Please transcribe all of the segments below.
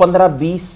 15-20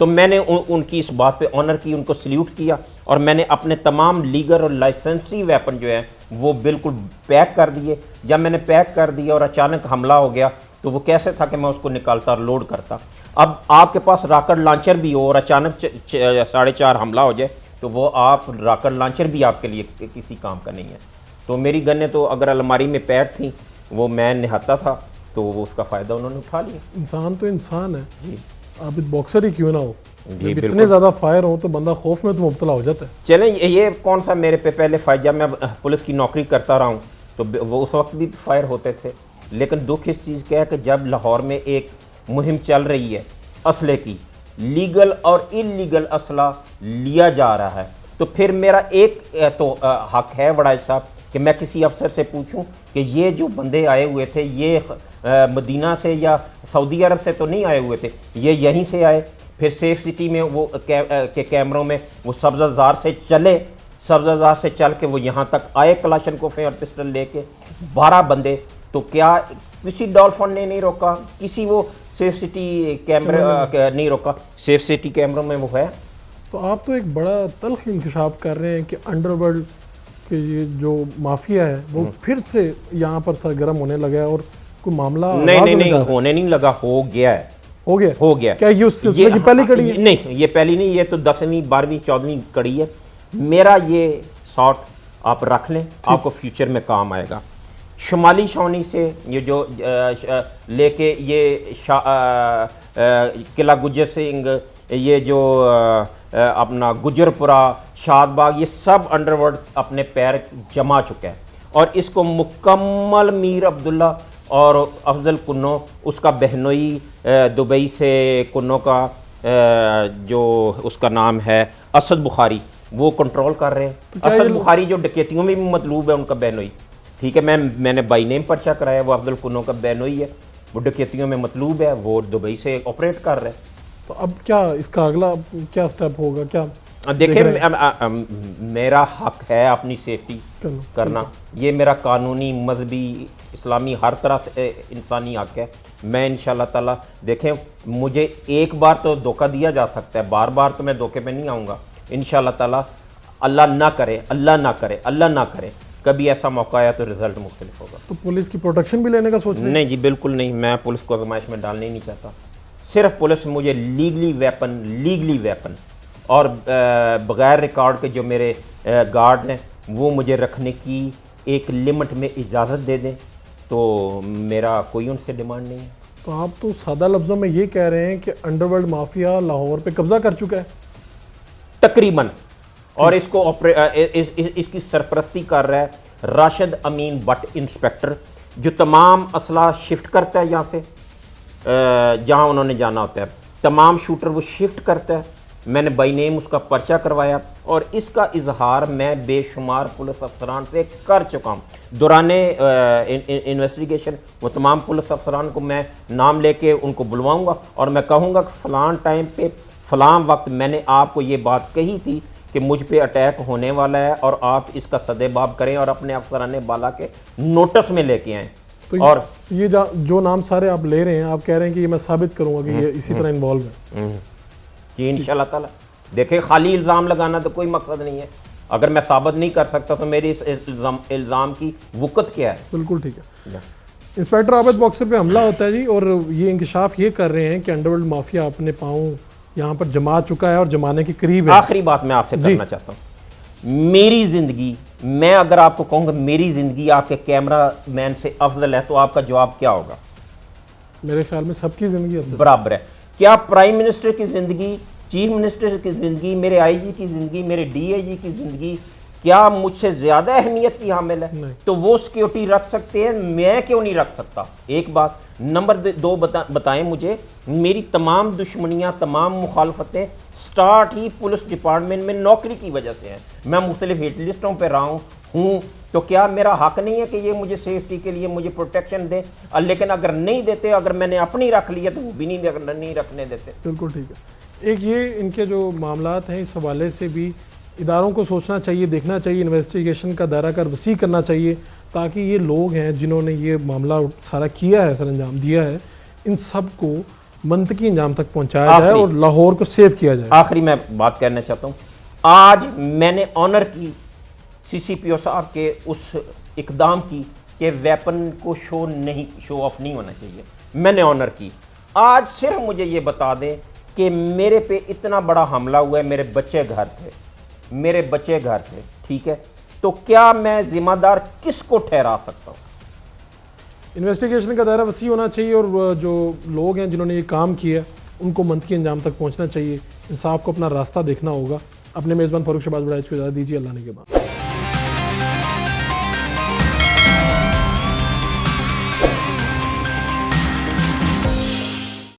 تو میں نے ان کی اس بات پہ آنر کی, ان کو سلیوٹ کیا, اور میں نے اپنے تمام لیگل اور لائسنسی ویپن جو ہیں وہ بالکل پیک کر دیے. جب میں نے پیک کر دیا اور اچانک حملہ ہو گیا تو وہ کیسے تھا کہ میں اس کو نکالتا اور لوڈ کرتا. اب آپ کے پاس راکٹ لانچر بھی ہو اور اچانک 4:30 حملہ ہو جائے تو وہ آپ راکٹ لانچر بھی آپ کے لیے کسی کام کا نہیں ہے. تو میری گنیں تو اگر الماری میں پیک تھیں وہ میں نہاتا تھا تو وہ اس کا فائدہ انہوں نے اٹھا لیا. انسان تو انسان ہے جی, عابد باکسر ہی کیوں نہ ہو, جی جب اتنے زیادہ فائر ہوں تو بندہ خوف میں تو مبتلا ہو جاتا ہے. چلیں یہ کون سا میرے پہ پہلے فائر, جب میں پولیس کی نوکری کرتا رہا ہوں تو وہ اس وقت بھی فائر ہوتے تھے. لیکن دکھ اس چیز کا ہے کہ جب لاہور میں ایک مہم چل رہی ہے اسلحے کی, لیگل اور انلیگل اسلحہ لیا جا رہا ہے, تو پھر میرا ایک تو حق ہے وڑائچ صاحب کہ میں کسی افسر سے پوچھوں کہ یہ جو بندے آئے ہوئے تھے یہ مدینہ سے یا سعودی عرب سے تو نہیں آئے ہوئے تھے, یہ یہیں سے آئے. پھر سیف سٹی میں وہ کے کیمروں میں وہ سبزہ زار سے چلے, سبزہ زار سے چل کے وہ یہاں تک آئے کلاشنکوفیں اور پسٹل لے کے 12 بندے. تو کیا کسی ڈولفن نے نہیں روکا, کسی وہ سیف سٹی کیمرہ نہیں روکا, سیف سٹی کیمروں میں وہ ہے. تو آپ تو ایک بڑا تلخ انکشاف کر رہے ہیں کہ انڈر ورلڈ کہ یہ جو مافیا ہے وہ پھر سے یہاں پر سرگرم ہونے لگا ہے, اور کوئی معاملہ نہیں ہونے نہیں لگا, ہو گیا ہے. ہو گیا. کیا یہ اس سلسلے کی پہلی کڑی ہے؟ نہیں, یہ پہلی نہیں, یہ تو 10ویں 12ویں 14ویں کڑی ہے. میرا یہ شاٹ آپ رکھ لیں, آپ کو فیوچر میں کام آئے گا. شمالی چھاؤنی سے یہ جو لے کے یہ قلعہ گجر سنگھ, یہ جو اپنا گجرپورہ, شاد باغ, یہ سب انڈر ورلڈ اپنے پیر جما چکا ہے. اور اس کو مکمل میر عبداللہ اور افضل کنو, اس کا بہنوئی دبئی سے کنو کا جو اس کا نام ہے اسد بخاری, وہ کنٹرول کر رہے ہیں. اسد بخاری جو ڈکیتیوں میں بھی مطلوب ہے, ان کا بہنوئی, ٹھیک ہے, میں نے بائی نیم پرچہ کرایا, وہ افضل کنو کا بہنوئی ہے, وہ ڈکیتیوں میں مطلوب ہے, وہ دبئی سے آپریٹ کر رہے ہیں. تو اب کیا اس کا اگلا کیا سٹیپ ہوگا؟ کیا دیکھیں, میرا حق ہے اپنی سیفٹی کرنا, یہ میرا قانونی, مذہبی, اسلامی ہر طرح سے انسانی حق ہے. میں انشاءاللہ تعالیٰ, دیکھیں مجھے ایک بار تو دھوکہ دیا جا سکتا ہے, بار بار تو میں دھوکے پہ نہیں آؤں گا انشاءاللہ تعالیٰ. اللہ نہ کرے, اللہ نہ کرے, اللہ نہ کرے کبھی ایسا موقع آیا تو رزلٹ مختلف ہوگا. تو پولیس کی پروٹیکشن بھی لینے کا سوچ رہے ہیں؟ نہیں جی, بالکل نہیں, میں پولیس کو آزمائش میں ڈالنے ہی نہیں چاہتا. صرف پولیس مجھے لیگلی ویپن اور بغیر ریکارڈ کے جو میرے گارڈ ہیں وہ مجھے رکھنے کی ایک لمٹ میں اجازت دے دیں, تو میرا کوئی ان سے ڈیمانڈ نہیں ہے. تو آپ تو سادہ لفظوں میں یہ کہہ رہے ہیں کہ انڈر ورلڈ مافیا لاہور پہ قبضہ کر چکا ہے تقریباً, اور اس کو اس کی سرپرستی کر رہا ہے راشد امین بٹ انسپیکٹر, جو تمام اسلحہ شفٹ کرتا ہے یہاں سے جہاں انہوں نے جانا ہوتا ہے. تمام شوٹر وہ شفٹ کرتا ہے. میں نے بائی نیم اس کا پرچہ کروایا, اور اس کا اظہار میں بے شمار پولیس افسران سے کر چکا ہوں. دوران انویسٹیگیشن وہ تمام پولیس افسران کو میں نام لے کے ان کو بلواؤں گا, اور میں کہوں گا کہ فلاں ٹائم پہ فلاں وقت میں نے آپ کو یہ بات کہی تھی کہ مجھ پہ اٹیک ہونے والا ہے, اور آپ اس کا سدباب کریں اور اپنے افسران بالا کے نوٹس میں لے کے آئیں. تو اور یہ جو نام سارے آپ لے رہے ہیں, آپ کہہ رہے ہیں کہ یہ میں ثابت کروں گا کہ یہ اسی طرح انوالو ہے. جی انشاءاللہ تعالیٰ. دیکھیں, خالی الزام لگانا تو کوئی مقصد نہیں ہے. اگر میں ثابت نہیں کر سکتا تو میری اس الزام کی وقت کیا ہے؟ بالکل ٹھیک ہے. انسپیکٹر عابد باکسر پہ حملہ ہوتا ہے جی, اور یہ انکشاف یہ کر رہے ہیں کہ انڈر ورلڈ مافیا اپنے پاؤں یہاں پر جما چکا ہے اور جمانے کے قریب ہے. آخری بات میں آپ سے کرنا چاہتا ہوں, میری زندگی, میں اگر آپ کو کہوں گا میری زندگی آپ کے کیمرہ مین سے افضل ہے تو آپ کا جواب کیا ہوگا؟ میرے خیال میں سب کی زندگی برابر ہے. کیا پرائم منسٹر کی زندگی, چیف منسٹر کی زندگی, میرے آئی جی کی زندگی, میرے ڈی آئی جی کی زندگی کیا مجھ سے زیادہ اہمیت کی حامل ہے؟ تو وہ سیکیورٹی رکھ سکتے ہیں, میں کیوں نہیں رکھ سکتا؟ ایک بات. نمبر 2 بتائیں مجھے, میری تمام دشمنیاں, تمام مخالفتیں سٹارٹ ہی پولیس ڈپارٹمنٹ میں نوکری کی وجہ سے ہیں. میں مختلف ہٹ لسٹوں پہ رہا ہوں, تو کیا میرا حق نہیں ہے کہ یہ مجھے سیفٹی کے لیے مجھے پروٹیکشن دیں؟ لیکن اگر نہیں دیتے, اگر میں نے اپنی رکھ لی ہے تو وہ بھی نہیں رکھنے دیتے. بالکل ٹھیک ہے. ایک یہ ان کے جو معاملات ہیں اس حوالے سے بھی اداروں کو سوچنا چاہیے, دیکھنا چاہیے, انویسٹیگیشن کا دائرہ کار وسیع کرنا چاہیے, تاکہ یہ لوگ ہیں جنہوں نے یہ معاملہ سارا کیا ہے, سر انجام دیا ہے, ان سب کو منطقی انجام تک پہنچایا جائے آخری- اور لاہور کو سیو کیا جائے. آخری میں بات کہنا چاہتا ہوں، آج میں نے آنر کی سی سی پی او صاحب کے اس اقدام کی کہ ویپن کو شو آف نہیں ہونا چاہیے، میں نے آنر کی. آج صرف مجھے یہ بتا دیں کہ میرے پہ اتنا بڑا حملہ ہوا ہے، میرے بچے گھر تھے، ٹھیک ہے، تو کیا میں ذمہ دار کس کو ٹھہرا سکتا ہوں؟ انویسٹیگیشن کا دائرہ وسیع ہونا چاہیے اور جو لوگ ہیں جنہوں نے یہ کام کیا ان کو منطقی انجام تک پہنچنا چاہیے. انصاف کو اپنا راستہ دیکھنا ہوگا. اپنے میزبان فاروق شہباز بڑائچ کو اجازت دیجیے. اللہ نے کے بعد.